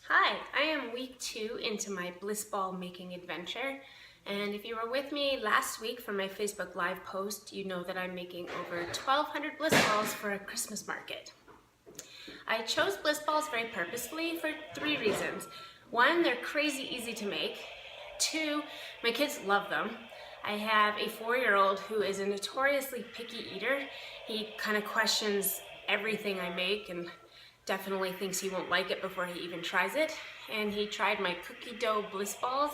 Hi, I am week 2 into my bliss ball making adventure, and if you were with me last week for my Facebook Live post, you know that I'm making over 1,200 bliss balls for a Christmas market. I chose bliss balls very purposefully for 3 reasons. 1, they're crazy easy to make. 2, my kids love them. I have a 4-year-old who is a notoriously picky eater. He kind of questions everything I make and definitely thinks he won't like it before he even tries it. And he tried my cookie dough bliss balls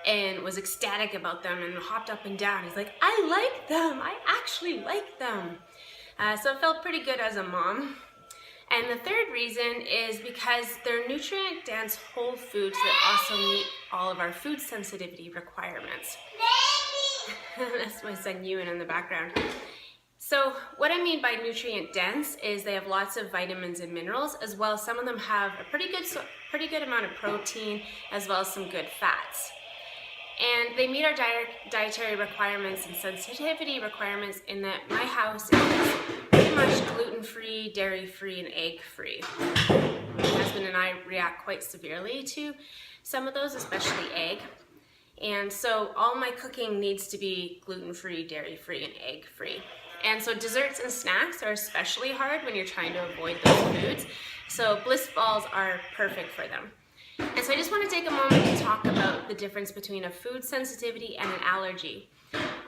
and was ecstatic about them and hopped up and down. He's like, I like them, I actually like them. So it felt pretty good as a mom. And the third reason is because they're nutrient-dense whole foods that also meet all of our food sensitivity requirements. That's my son Ewan in the background. So what I mean by nutrient-dense is they have lots of vitamins and minerals, as well as some of them have a pretty good amount of protein, as well as some good fats. And they meet our dietary requirements and sensitivity requirements in that my house is pretty much gluten-free, dairy-free, and egg-free. My husband and I react quite severely to some of those, especially egg. And so all my cooking needs to be gluten-free, dairy-free, and egg-free. And so desserts and snacks are especially hard when you're trying to avoid those foods. So bliss balls are perfect for them. And so I just want to take a moment to talk about the difference between a food sensitivity and an allergy.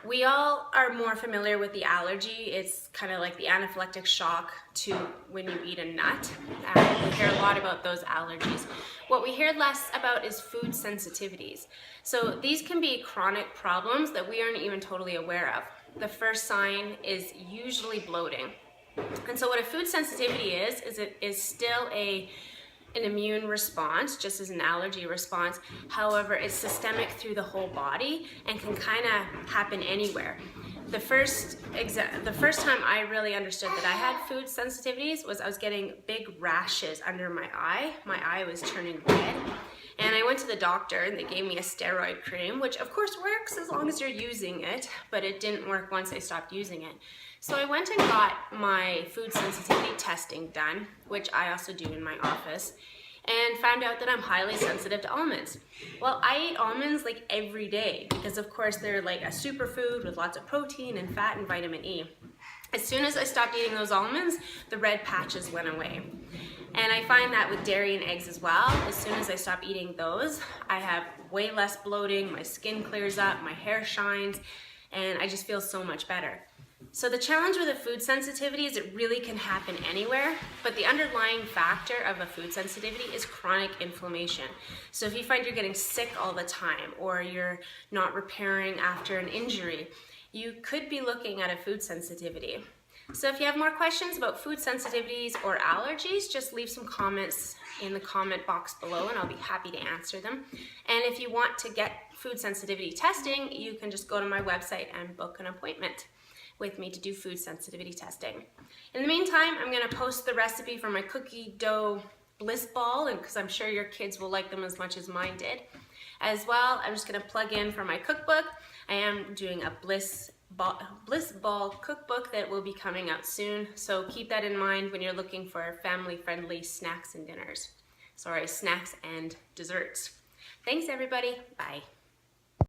We all are more familiar with the allergy. It's kind of like the anaphylactic shock to when you eat a nut. We hear a lot about those allergies. What we hear less about is food sensitivities. So these can be chronic problems that we aren't even totally aware of. The first sign is usually bloating. And so what a food sensitivity is it is still an immune response, just as an allergy response. However, it's systemic through the whole body and can kind of happen anywhere. The first time I really understood that I had food sensitivities was I was getting big rashes under my eye. My eye was turning red. And I went to the doctor and they gave me a steroid cream, which of course works as long as you're using it, but it didn't work once I stopped using it. So I went and got my food sensitivity testing done, which I also do in my office, and found out that I'm highly sensitive to almonds. Well, I eat almonds like every day because of course they're like a superfood with lots of protein and fat and vitamin E. As soon as I stopped eating those almonds, the red patches went away. And I find that with dairy and eggs as well. As soon as I stop eating those, I have way less bloating, my skin clears up, my hair shines, and I just feel so much better. So the challenge with a food sensitivity is it really can happen anywhere, but the underlying factor of a food sensitivity is chronic inflammation. So if you find you're getting sick all the time or you're not repairing after an injury, you could be looking at a food sensitivity. So if you have more questions about food sensitivities or allergies, just leave some comments in the comment box below and I'll be happy to answer them. And if you want to get food sensitivity testing, you can just go to my website and book an appointment with me to do food sensitivity testing. In the meantime, I'm going to post the recipe for my cookie dough bliss ball, and because I'm sure your kids will like them as much as mine did. As well, I'm just going to plug in for my cookbook. I am doing a bliss ball cookbook that will be coming out soon, so keep that in mind when you're looking for family-friendly snacks and dinners. Sorry, snacks and desserts. Thanks everybody, bye.